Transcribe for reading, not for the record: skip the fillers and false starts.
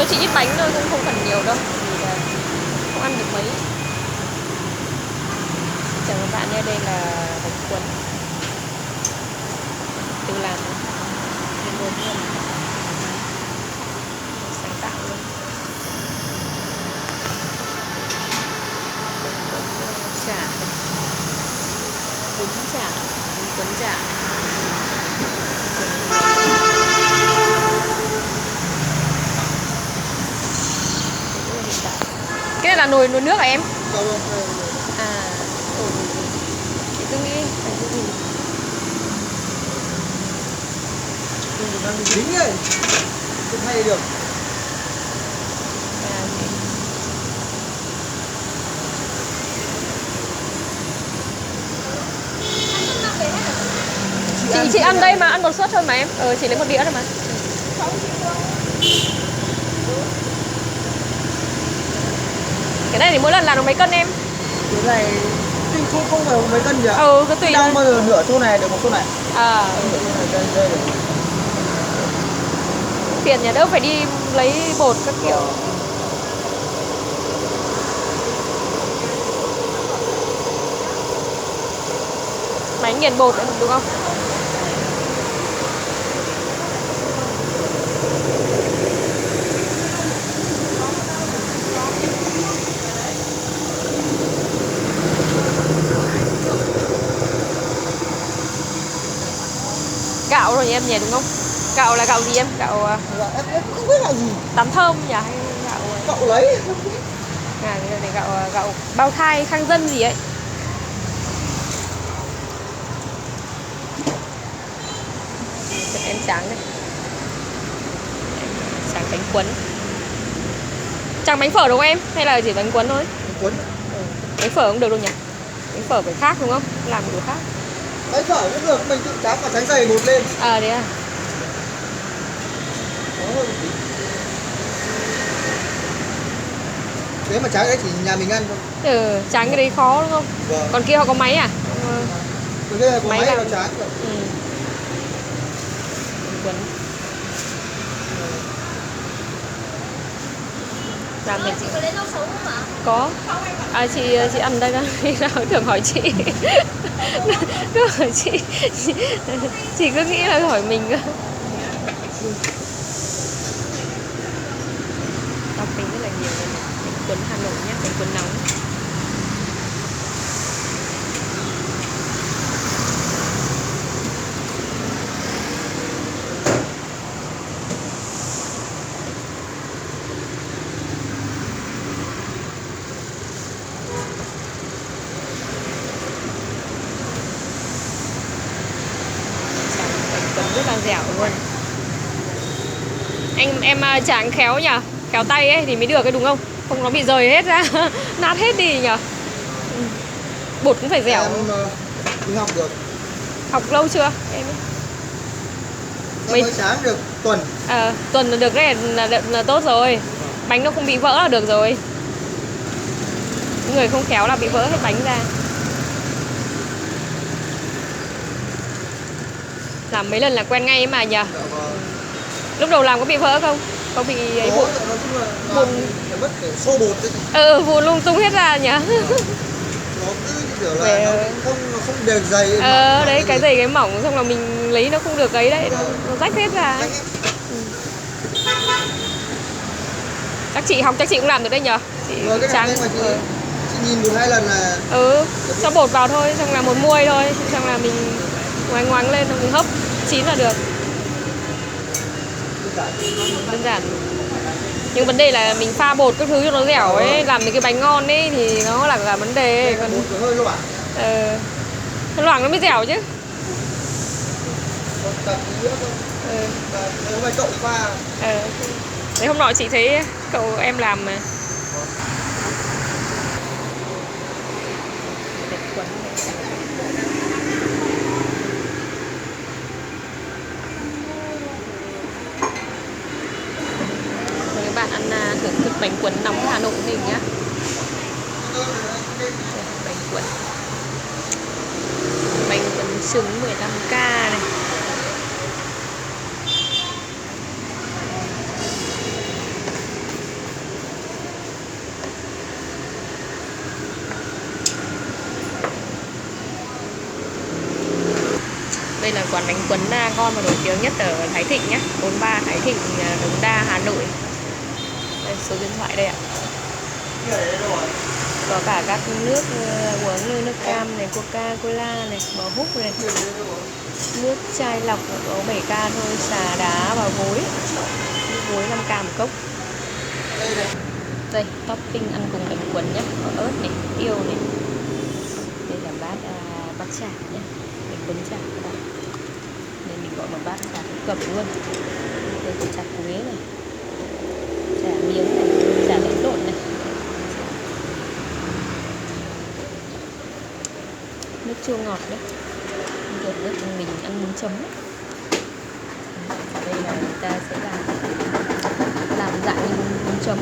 Cho chị ít bánh thôi, cũng không cần nhiều đâu, vì là không ăn được mấy. Chào các bạn nha, đây là bánh cuốn tự làm nên luôn luôn sáng tạo luôn. Chả bún chả, cuốn chả. Cái này là nồi nước à em? À, chị cứ nghĩ phải cái gì? Mình dính rồi, không hay được. Chị ăn đây mà, ăn một suất thôi mà em. Chị lấy một đĩa thôi mà. Cái này thì mỗi lần làm được mấy cân em? Cái này không phải mấy cân gì ạ? Cứ tùy đang thôi. bao giờ nửa xô này được một xô này. Đây được. Tiền nhà đỡ phải đi lấy bột các kiểu. Bánh nghiền bột đúng không? Gạo rồi em nhỉ đúng không? Gạo là gạo gì em? Gạo Em không biết là gì. tắm thơm nhỉ hay gạo Cậu lấy. cái này gạo bao thai khang dân gì ấy. Em tráng đây. Tráng bánh cuốn. Tráng bánh phở đúng không em? Hay là chỉ bánh cuốn thôi? Bánh cuốn. Bánh phở cũng được đâu nhỉ? Bánh phở phải khác đúng không? Làm kiểu khác. Bánh phở cũng được, mình tự tráng và tráng dày một lên. À đấy à? Thế mà tráng đấy chỉ nhà mình ăn thôi. Tráng cái đấy khó đúng không? Vâng. Còn kia họ có máy à? Còn đây là có máy làm nó tráng rồi. Cuốn. Làm thì chị có lấy rau sống không ạ? Có. Chị ăn đây đó. Nào thường hỏi chị. Cứ hỏi chị cứ nghĩ là hỏi mình cơ. Topping rất là nhiều này. Bánh cuốn Hà Nội nhé, bánh cuốn nóng. Rất là dẻo luôn. Em tráng khéo nhỉ, khéo tay ấy thì mới được cái đúng không? Không nó bị rời hết ra, nát hết đi nhỉ. Bột cũng phải dẻo. Em học được. Học lâu chưa em? Mới tráng được tuần. Tuần là được đấy là tốt rồi. Bánh nó không bị vỡ là được rồi. Người không khéo là bị vỡ hết bánh ra. Làm mấy lần là quen ngay mà nhỉ. Lúc đầu làm có bị vỡ không? Có bị ấy vụn? Vụn lung tung hết ra nhỉ. Nó cứ kiểu là nó không đều dày. Đấy cái dày cái mỏng xong là mình lấy nó không được ấy đấy, nó rách hết ra. Chắc chị học chắc chị cũng làm được đấy nhỉ. Chị tráng. Chị nhìn 1-2 lần là cho bột vào thôi, xong là một muôi thôi, xong là mình ngoáng ngoáng lên, mình hấp chín là được. Đơn giản. Nhưng vấn đề là mình pha bột các thứ cho nó dẻo ấy, làm được cái bánh ngon ấy thì nó là cả vấn đề. Còn hơi loãng. Loãng nó mới dẻo chứ. Cậu pha. Đấy hôm nọ chị thấy cậu em làm mà. Các bạn ăn thưởng thức bánh cuốn nóng Hà Nội của mình nhé. Bánh cuốn trứng 15k này. Đây là quán bánh cuốn ngon và nổi tiếng nhất ở Thái Thịnh nhé, 43 Thái Thịnh, Đống Đa, Hà Nội. Đây, số điện thoại đây ạ. Có cả các nước uống như nước cam này, Coca-Cola này, bò húc này, nước chai lọc có 7k thôi, xà đá và gối. Nước gối 5k một cốc. Đây, topping ăn cùng bánh cuốn nhé, có ớt này, tiêu này. Đây là bát chả nhé, bánh cuốn chả các bạn. Đây mình gọi một bát chả cầm luôn. Đây có chả quế này, chả miếng này, chả đánh lộn này. Nước chua ngọt đấy, được nước mình ăn bún chấm đấy. Ở đây là người ta sẽ làm dạng như bún chấm.